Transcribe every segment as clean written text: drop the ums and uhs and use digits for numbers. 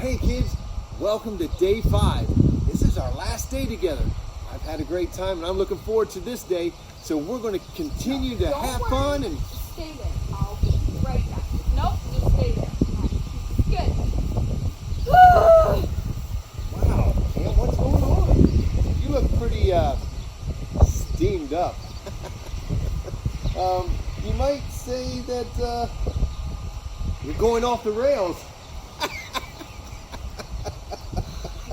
Hey kids, welcome to day 5. This is our last day together. I've had a great time and I'm looking forward to this day. So we're going to continue to have fun and stay there. I'll be right back. Nope, just stay there. Good. Wow, Cam, what's going on? You look pretty steamed up. You might say that you're going off the rails.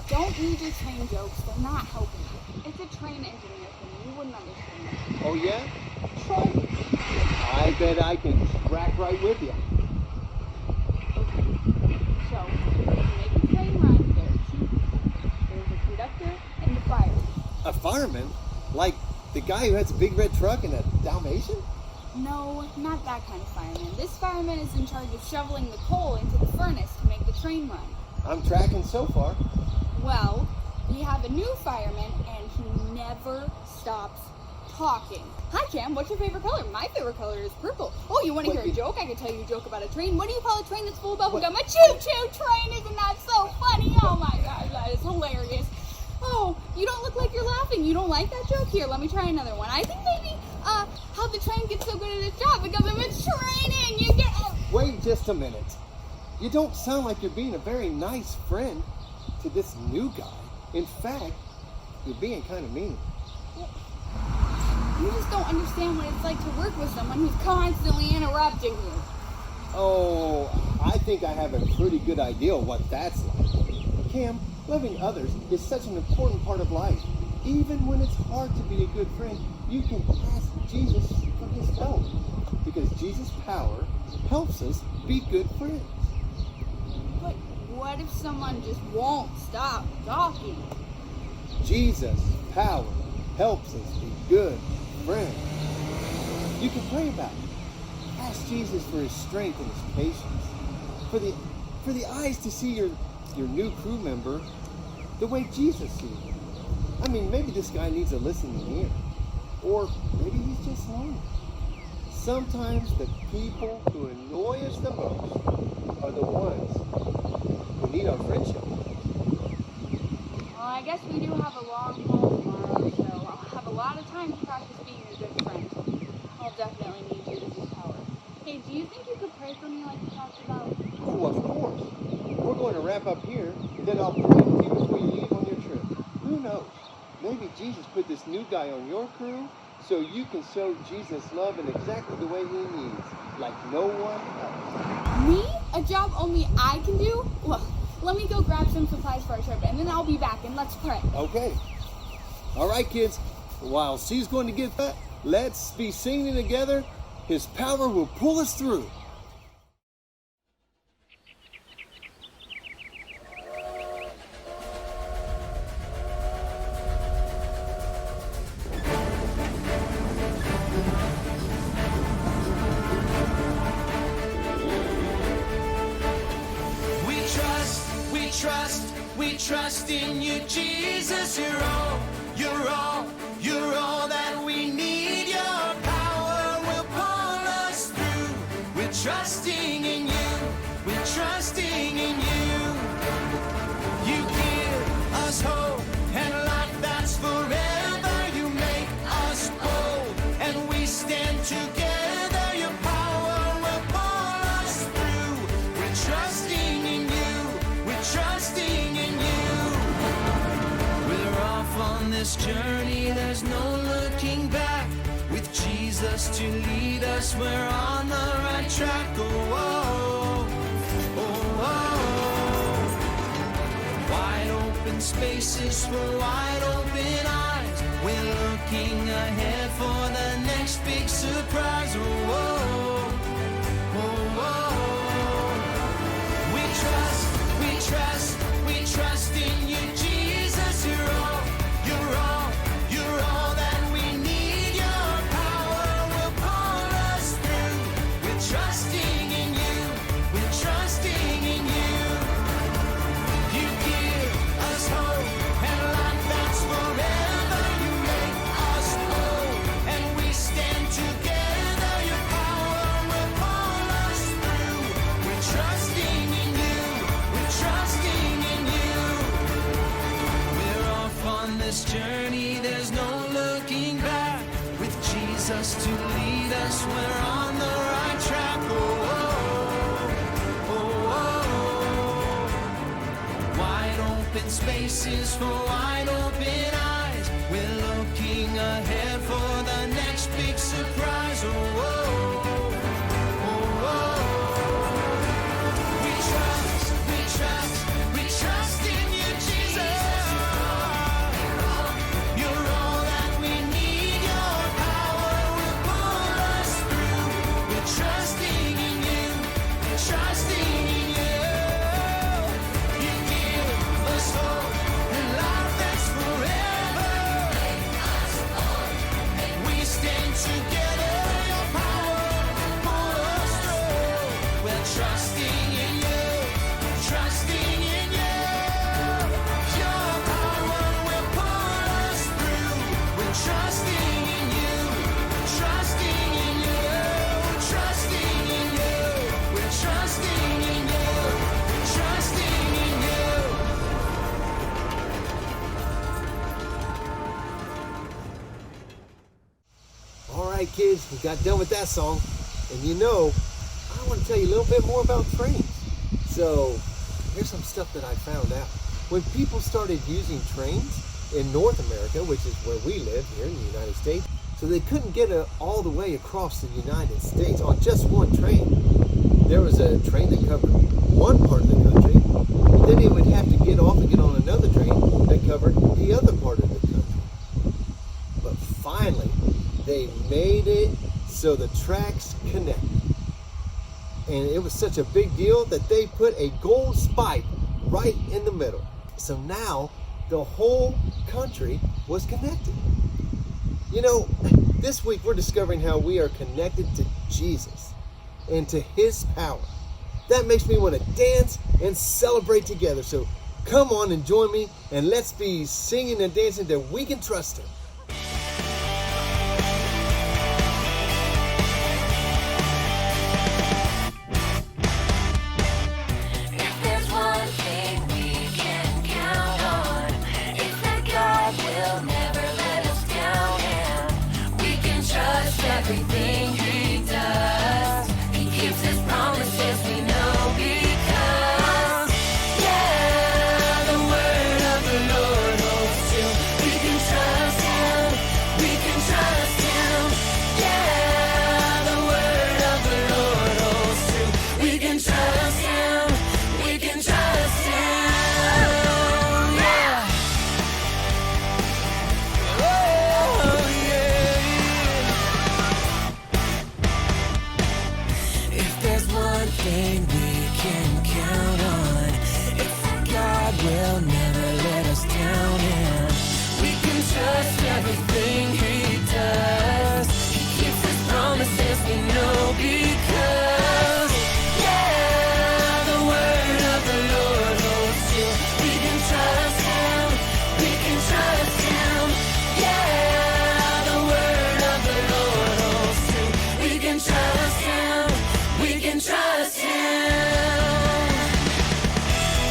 Don't use your train jokes. They're not helping you. It's a train engineer thing. You wouldn't understand that. Oh yeah? Try me. I bet I can track right with you. Okay. So, to make a train run, there are 2 people. There's a conductor and the fireman. A fireman? Like the guy who has a big red truck and a Dalmatian? No, not that kind of fireman. This fireman is in charge of shoveling the coal into the furnace to make the train run. I'm tracking so far. Well, we have a new fireman, and he never stops talking. Hi, Cam. What's your favorite color? My favorite color is purple. Oh, you want to hear a joke? I can tell you a joke about a train. What do you call a train that's full of bubble gum? A choo-choo train. Isn't that so funny? Oh, my gosh, that is hilarious. Oh, you don't look like you're laughing. You don't like that joke? Here, let me try another one. I think maybe how the train gets so good at its job because of its training. You get... Wait just a minute. You don't sound like you're being a very nice friend to this new guy. In fact, you're being kind of mean. You just don't understand what it's like to work with someone who's constantly interrupting you. Oh, I think I have a pretty good idea of what that's like. Cam, loving others is such an important part of life. Even when it's hard to be a good friend, you can ask Jesus for his help. Because Jesus' power helps us be good friends. But what if someone just won't stop talking? Jesus' power helps us be good friends. You can pray about it. Ask Jesus for his strength and his patience. For the eyes to see your new crew member the way Jesus sees them. I mean, maybe this guy needs a listening ear. Or maybe he's just lonely. Sometimes the people who annoy us the most are the ones who need our friendship. Well, I guess we do have a long haul tomorrow, so I'll have a lot of time to practice being a good friend. I'll definitely need Jesus' power. Hey, do you think you could pray for me like you talked about? Oh, of course. We're going to wrap up here, and then I'll pray with you before you leave on your trip. Who knows? Maybe Jesus put this new guy on your crew so you can show Jesus love in exactly the way he needs, like no one else. Me? A job only I can do? Well, let me go grab some supplies for our trip, and then I'll be back, and let's pray. Okay. All right, kids. While she's going to get that, let's be singing together. His power will pull us through. We trust in you, Jesus. You're all that we need. Your power will pull us through. We're trusting in you. We're trusting in you. You give us hope and life that's forever. You make us bold and we stand together. Your power will pull us through. We're trusting in you. We're trusting in you. We're off on this journey, there's no looking back. With Jesus to lead us, we're on the right track. Oh, oh, oh, oh. Wide open spaces for wide open eyes. We're looking ahead for the next big surprise. Oh, oh, oh, oh. We trust in you, Jesus. You're all that we need. Your power will pull us through. We're trusting in you. We're trusting in you. You give us hope and life that's forever. You make us whole and we stand together. Your power journey, there's no looking back. With Jesus to lead us, we're on the right track. Oh, oh, oh, oh. Wide open spaces for wide open eyes. We're looking ahead for the next big surprise. Oh, oh, oh, oh. We trust in you, Jesus. You're all that we need. Your power will pull us through. We're trusting in you. We're trusting in you. You give us hope and life that's forever. We stand together. Your power will pull us through. We're trusting in you. Trusting in you. Your power will pull us through. We're trusting in you. Trusting in you. Trusting in you. We're trusting in you. Trusting in you. All right, kids, we got done with that song. And I want to tell you a little bit more about trains. So here's some stuff that I found out. When people started using trains in North America, which is where we live here in the United States, so they couldn't get all the way across the United States on just one train. There was a train that covered one part of the country, but then it would have to get off and get on another train that covered the other part of the country. But finally, they made it so the tracks connected. And it was such a big deal that they put a gold spike right in the middle. So now the whole country was connected. This week we're discovering how we are connected to Jesus and to his power. That makes me want to dance and celebrate together. So come on and join me, and let's be singing and dancing that we can trust him. If there's one thing we can count on, it's that God will never let us down, and we can trust everything he does. He keeps his promises, we know, because, yeah, the word of the Lord holds true. We can trust him, we can trust him, yeah, the word of the Lord holds true. We can trust him, we can trust him, yeah. Oh, yeah. If there's one thing we can count on, it's that God will never let us down, and we can trust everything he does. He keeps his promises, we know, because, yeah, the word of the Lord holds true. We can trust him, we can trust him, yeah, the word of the Lord holds true. We can trust him, we can trust him,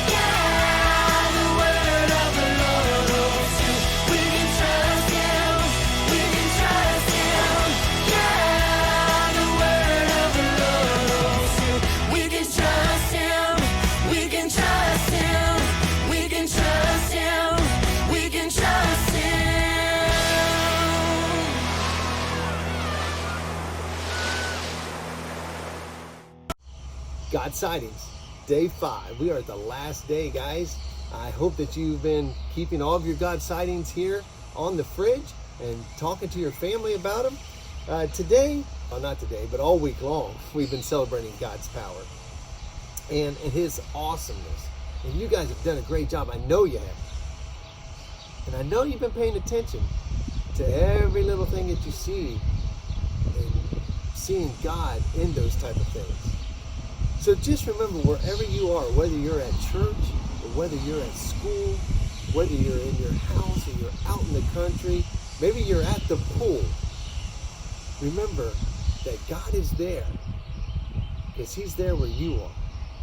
yeah, the word of the Lord holds true. We can trust him, we can trust him, yeah, the word of the Lord holds true. We can trust him, we can trust him, we can trust him, we can trust him. God Sightings, day 5. We are at the last day, guys. I hope that you've been keeping all of your God sightings here on the fridge and talking to your family about them. Today, well, not today, but all week long, we've been celebrating God's power and his awesomeness. And you guys have done a great job. I know you have. And I know you've been paying attention to every little thing that you see and seeing God in those type of things. So just remember, wherever you are, whether you're at church or whether you're at school, whether you're in your house or you're out in the country, maybe you're at the pool, remember that God is there because he's there where you are.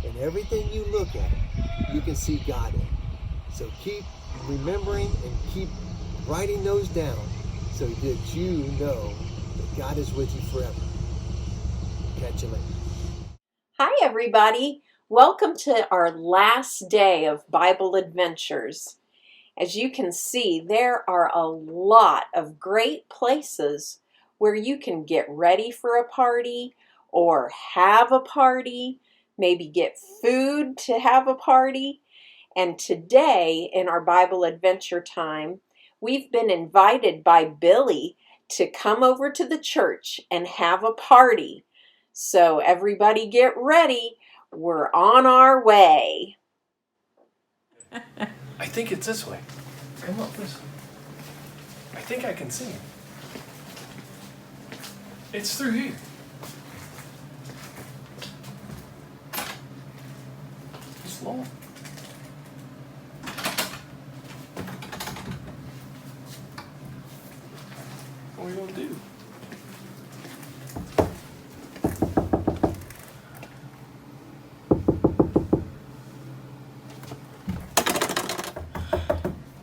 And everything you look at, you can see God in. So keep remembering and keep writing those down so that you know that God is with you forever. Catch you later. Hi, everybody. Welcome to our last day of Bible Adventures. As you can see, there are a lot of great places where you can get ready for a party or have a party, maybe get food to have a party. And today, in our Bible Adventure time, we've been invited by Billy to come over to the church and have a party. So everybody get ready. We're on our way. I think it's this way. Come up this way. I think I can see him. It's through here. Slow. What are we gonna do?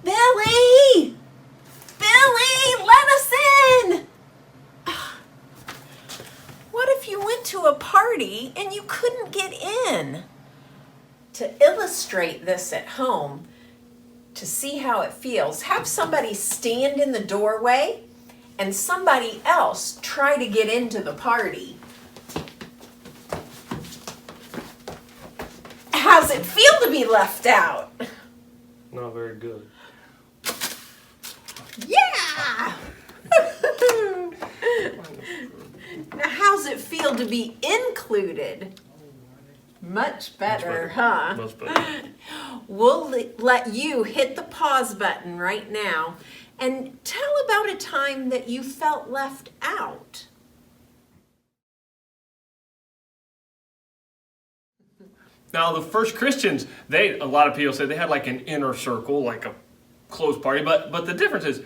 Billy! Billy, let us in! What if you went to a party and you couldn't get in? To illustrate this at home, to see how it feels, have somebody stand in the doorway and somebody else try to get into the party. How's it feel to be left out? Not very good. Yeah! Now, how's it feel to be included? Much better, huh? Much better. We'll let you hit the pause button right now and tell about a time that you felt left out. Now, the first Christians, a lot of people say they had like an inner circle, like a closed party, but the difference is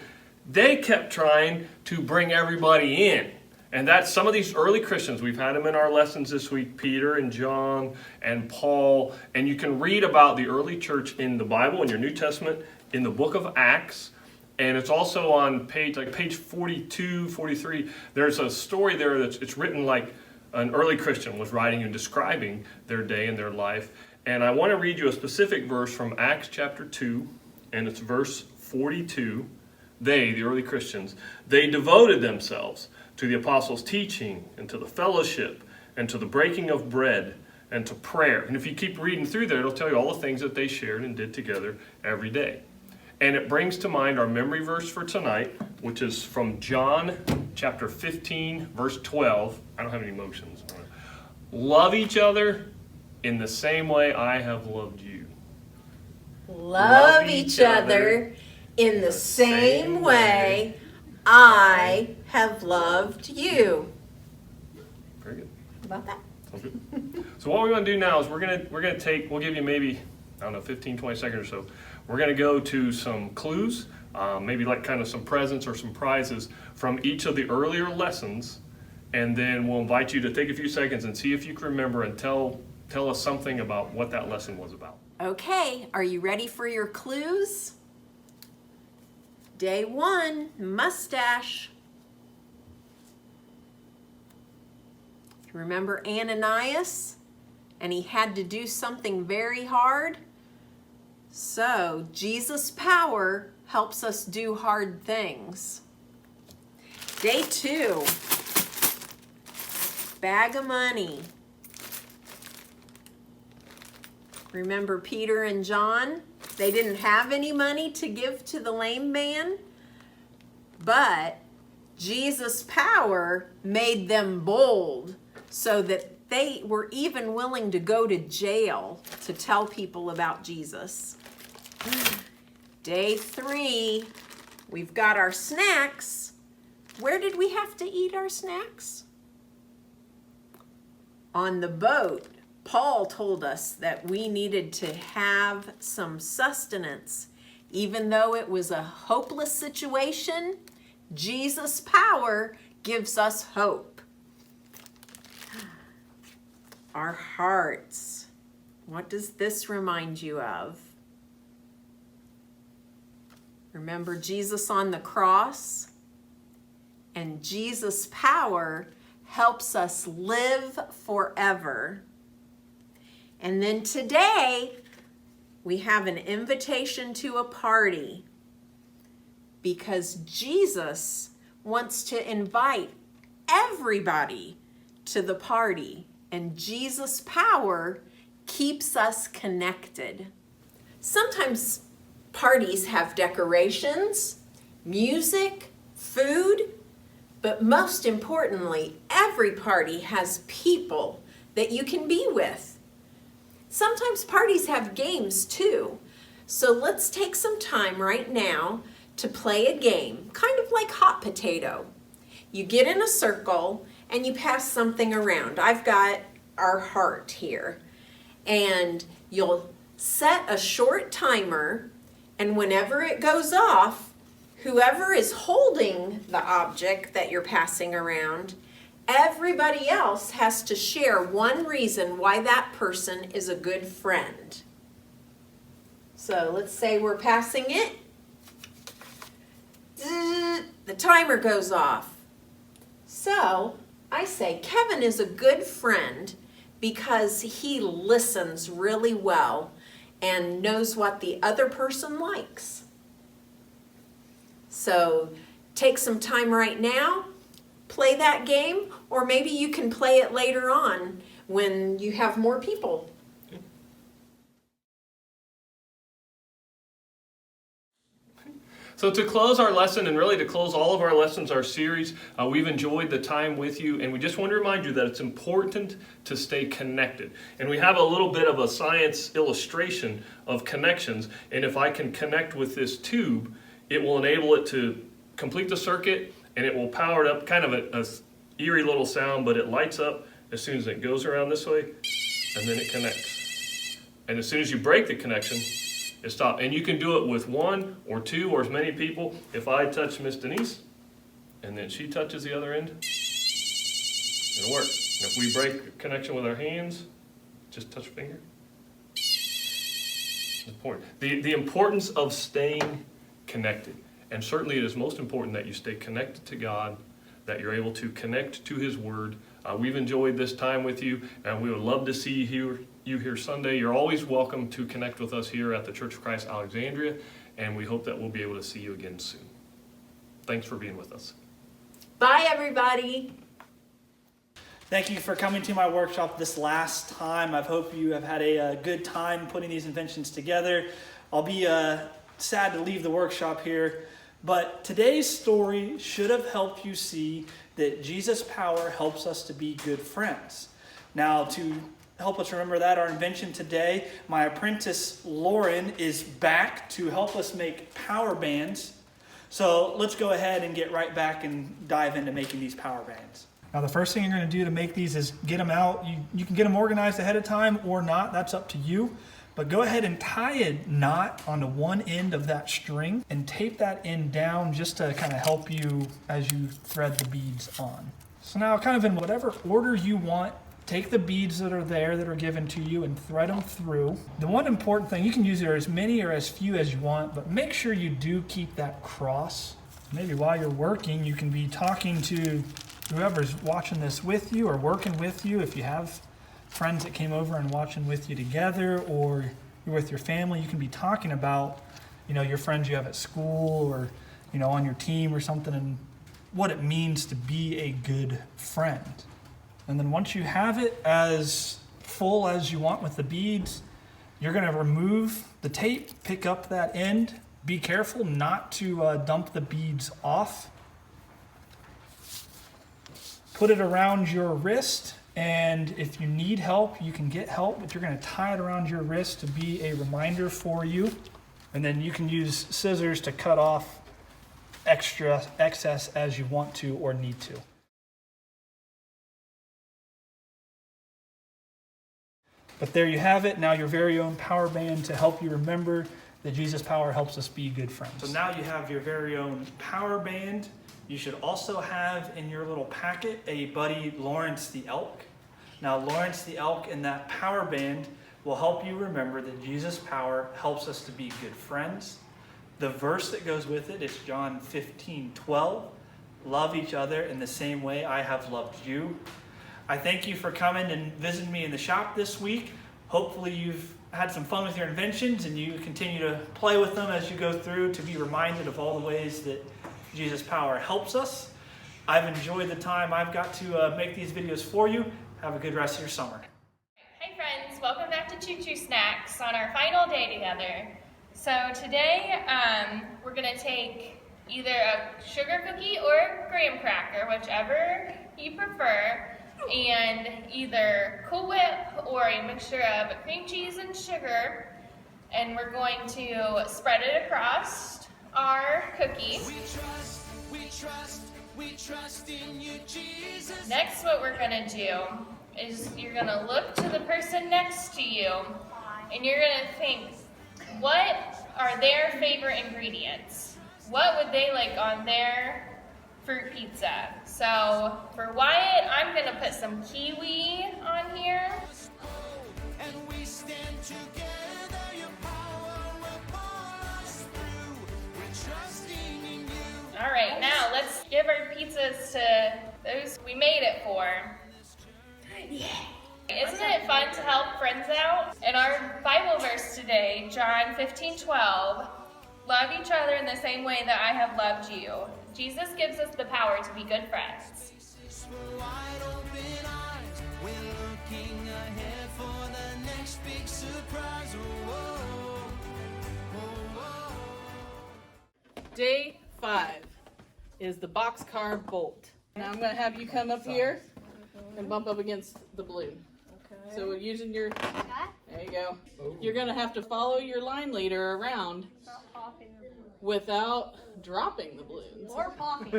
they kept trying to bring everybody in. And that's some of these early Christians. We've had them in our lessons this week, Peter and John and Paul. And you can read about the early church in the Bible, in your New Testament, in the book of Acts. And it's also on page 42, 43. There's a story there it's written like an early Christian was writing and describing their day and their life. And I want to read you a specific verse from Acts chapter 2, and it's verse 42. They, the early Christians, they devoted themselves to the apostles' teaching and to the fellowship and to the breaking of bread and to prayer. And if you keep reading through there, it'll tell you all the things that they shared and did together every day. And it brings to mind our memory verse for tonight, which is from John chapter 15, verse 12. I don't have any emotions. Love each other in the same way I have loved you. Love each other in the same way I have loved you. Very good. How about that? Sounds good. So what we're going to do now is we'll give you maybe, 15, 20 seconds or so. We're going to go to some clues, maybe like kind of some presents or some prizes from each of the earlier lessons, and then we'll invite you to take a few seconds and see if you can remember and tell us something about what that lesson was about. Okay, are you ready for your clues? Day 1, mustache. Remember Ananias? And he had to do something very hard? So, Jesus' power helps us do hard things. Day 2, bag of money. Remember Peter and John? They didn't have any money to give to the lame man, but Jesus' power made them bold so that they were even willing to go to jail to tell people about Jesus. Day 3, we've got our snacks. Where did we have to eat our snacks? On the boat. Paul told us that we needed to have some sustenance. Even though it was a hopeless situation, Jesus' power gives us hope. Our hearts. What does this remind you of? Remember Jesus on the cross? And Jesus' power helps us live forever. And then today, we have an invitation to a party because Jesus wants to invite everybody to the party, and Jesus' power keeps us connected. Sometimes parties have decorations, music, food, but most importantly, every party has people that you can be with. Sometimes parties have games too. So let's take some time right now to play a game, kind of like hot potato. You get in a circle and you pass something around. I've got our heart here. And you'll set a short timer, and whenever it goes off, whoever is holding the object that you're passing around, everybody else has to share one reason why that person is a good friend. So let's say we're passing it. The timer goes off. So I say Kevin is a good friend because he listens really well and knows what the other person likes. So take some time right now, play that game, or maybe you can play it later on when you have more people. So to close our lesson, and really to close all of our lessons, our series, we've enjoyed the time with you, and we just want to remind you that it's important to stay connected. And we have a little bit of a science illustration of connections, and if I can connect with this tube, it will enable it to complete the circuit, and it will power it up, kind of a eerie little sound, but it lights up as soon as it goes around this way, and then it connects. And as soon as you break the connection, it stops. And you can do it with one or two or as many people. If I touch Miss Denise, and then she touches the other end, it'll work. And if we break a connection with our hands, just touch a finger. It's important. The importance of staying connected. And certainly it is most important that you stay connected to God, that you're able to connect to His Word. We've enjoyed this time with you, and we would love to see you here Sunday. You're always welcome to connect with us here at the Church of Christ Alexandria, and we hope that we'll be able to see you again soon. Thanks for being with us. Bye, everybody. Thank you for coming to my workshop this last time. I hope you have had a good time putting these inventions together. I'll be sad to leave the workshop here, but today's story should have helped you see that Jesus' power helps us to be good friends. Now, to help us remember that, our invention today, my apprentice Lauren is back to help us make power bands. So let's go ahead and get right back and dive into making these power bands. Now the first thing you're going to do to make these is get them out. You can get them organized ahead of time or not, that's up to you. But go ahead and tie a knot onto one end of that string and tape that end down just to kind of help you as you thread the beads on. So now kind of in whatever order you want, take the beads that are there that are given to you and thread them through. The one important thing, you can use as many or as few as you want, but make sure you do keep that cross. Maybe while you're working, you can be talking to whoever's watching this with you or working with you. If you have friends that came over and watching with you together, or you're with your family, you can be talking about, your friends you have at school or, on your team or something, and what it means to be a good friend. And then once you have it as full as you want with the beads, you're going to remove the tape, pick up that end. Be careful not to dump the beads off. Put it around your wrist, and if you need help, you can get help, but you're going to tie it around your wrist to be a reminder for you. And then you can use scissors to cut off excess as you want to or need to. But there you have it, now your very own power band to help you remember that Jesus' power helps us be good friends. So now you have your very own power band. You should also have in your little packet a buddy, Lawrence the Elk. Now Lawrence the Elk and that power band will help you remember that Jesus' power helps us to be good friends, The verse that goes with it is John 15:12. Love each other in the same way I have loved you. I thank you for coming and visiting me in the shop this week. Hopefully you've had some fun with your inventions and you continue to play with them as you go through to be reminded of all the ways that Jesus' power helps us. I've enjoyed the time I've got to make these videos for you. Have a good rest of your summer. Hi friends, welcome back to Choo Choo Snacks on our final day together. So today we're going to take either a sugar cookie or a graham cracker, whichever you prefer, and either Cool Whip or a mixture of cream cheese and sugar, and we're going to spread it across our cookie. We trust in you, Jesus. Next, what we're going to do is you're going to look to the person next to you and you're going to think, what are their favorite ingredients? What would they like on their fruit pizza? So for Wyatt, I'm going to put some kiwi on here. And we stand together, your power will pull us through. We're trusting in you. All right, now let's give our pizzas to those we made it for. Yeah. Isn't it fun to help friends out? In our Bible verse today, John 15:12, love each other in the same way that I have loved you. Jesus gives us the power to be good friends. We're wide open eyes. We're looking ahead for the next big surprise. Oh, oh, oh, oh. Day 5 is the boxcar bolt. Now I'm going to have you come up here and bump up against the balloon. Okay. So using your, there you go. You're going to have to follow your line leader around without dropping the balloons. Or popping.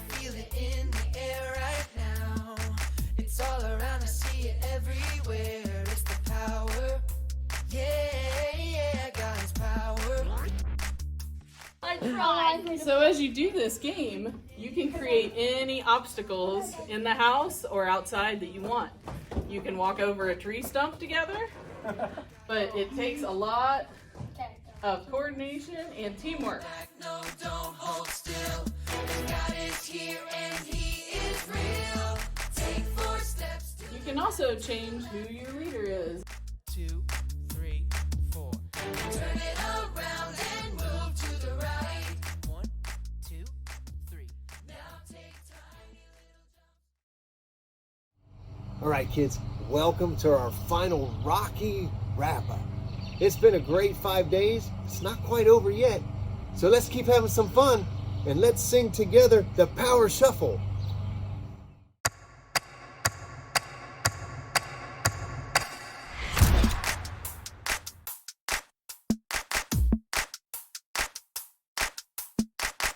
Feel it in the air right now. It's all around, I see it everywhere. It's the power. Yeah, God's power. I tried. So as you do this game, you can create any obstacles in the house or outside that you want. You can walk over a tree stump together, but it takes a lot of coordination and teamwork. No, don't hold still. God is here and He is real. Take 4 steps to You can also change who your leader is. 2, 3, 4. Turn it around and move to the right. 1, 2, 3. Now take tiny little. All right, kids, welcome to our final Rocky wrap-up. It's been a great 5 days. It's not quite over yet. So let's keep having some fun and let's sing together the Power Shuffle.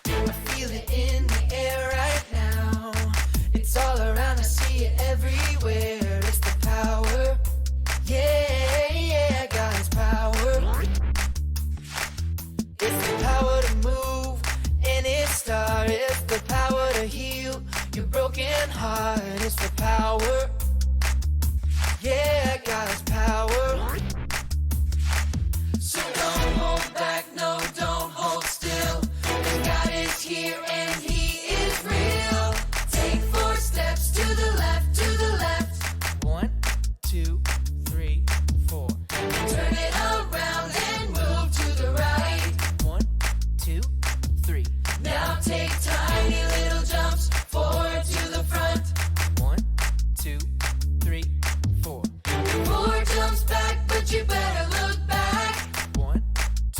I feel it in the air right now. It's all around, I see it everywhere. It's the power. Yeah, God's power. It's the power to move any star. It's the power to heal your broken heart. It's the power. Yeah, God's power. So don't hold back, no, don't hold still. God is here and He is real. Take 4 steps to the left, to the left. 1, 2, 3, 4. Turn it around and move to the right. 1, 2, 3. Now take tiny little jumps forward to the front. 1, 2, 3, 4. 4 jumps back, but you better look back. 1,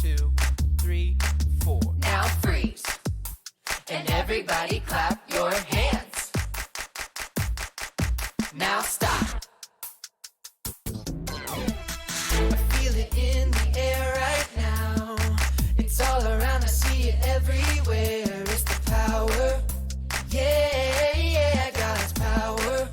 2, 3, 4. Now freeze. And everybody clap your hands. Now stop. I feel it in the air right now. It's all around, I see it everywhere. It's the power. Yeah, God's power.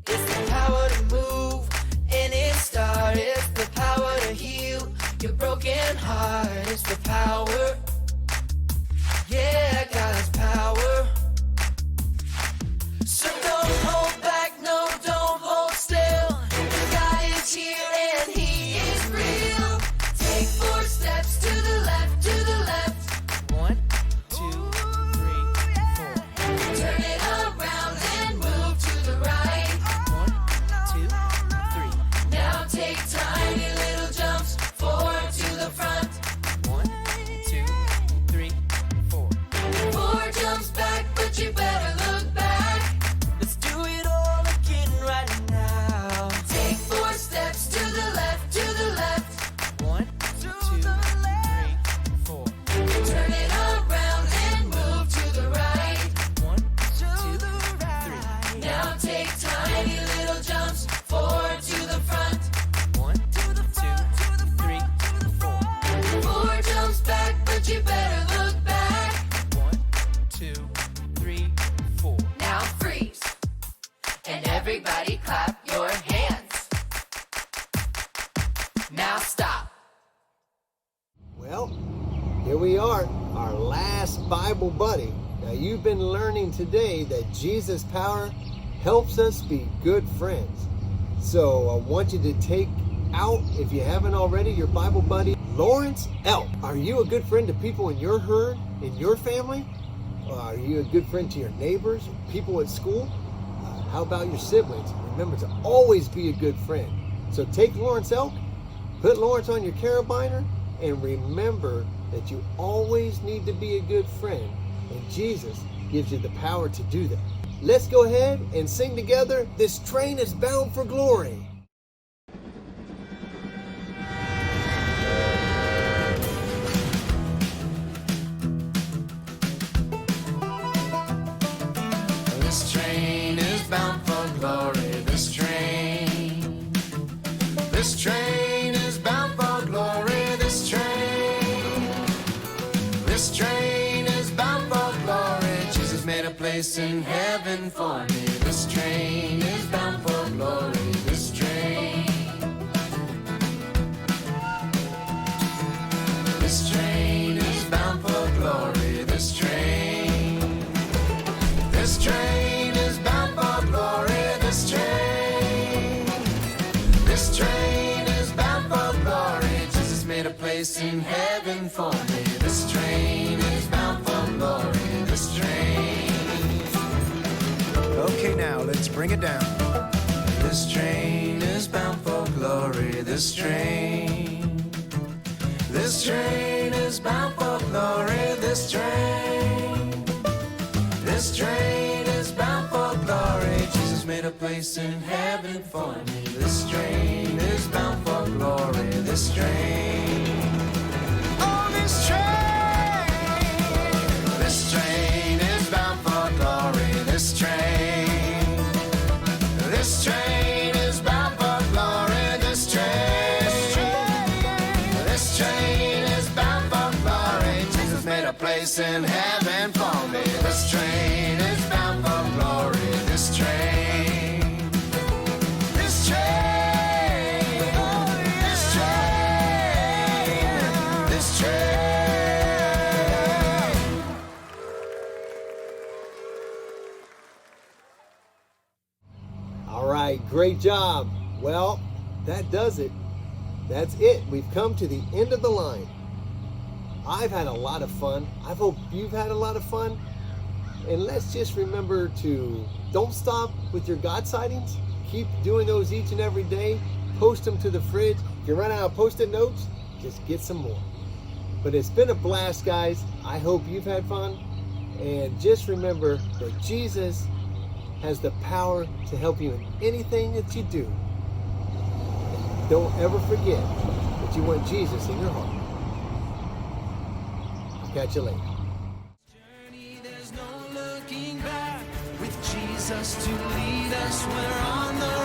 It's the power to move any star. It's the power to heal your broken heart. It's the power. Yeah, God's power. So don't hold back, no, tiny little jumps, 4 to the front. 1, 2, 3, 4. 4 jumps back, but you better look back. 1, 2, 3, 4. Now freeze, and everybody clap your hands. Now stop. Well, here we are, our last Bible buddy. Now you've been learning today that Jesus' power helps us be good friends. So I want you to take out, if you haven't already, your Bible buddy, Lawrence Elk. Are you a good friend to people in your herd, in your family? Are you a good friend to your neighbors, people at school? How about your siblings? Remember to always be a good friend. So take Lawrence Elk, put Lawrence on your carabiner, and remember that you always need to be a good friend, and Jesus gives you the power to do that. Let's go ahead and sing together, "This Train is Bound for Glory." This train is bound for glory. This train is bound for glory. This train is bound for glory. Jesus made a place in heaven for me. This train is bound for glory. This train is bound for glory. This train is bound for glory. This train is bound for glory. Jesus made a place in heaven for me. This train is bound for glory. This train. Okay, now let's bring it down. This train is bound for glory. This train is bound for glory. This train is bound for glory. Jesus made a place in heaven for me. This train is bound for glory. This train. Oh, this train is bound for glory. This train is bound for glory. This train is bound for glory. Jesus made a place in heaven for me. This train is bound for glory. This train. This train. This train. All right, great job. Well, that does it. That's it. We've come to the end of the line. I've had a lot of fun. I hope you've had a lot of fun. And let's just remember to don't stop with your God sightings. Keep doing those each and every day. Post them to the fridge. If you run out of Post-it notes, just get some more. But it's been a blast, guys. I hope you've had fun. And just remember that Jesus has the power to help you in anything that you do. Don't ever forget that you want Jesus in your heart. I'll catch you later. There's no looking back. With Jesus to lead us, we're on the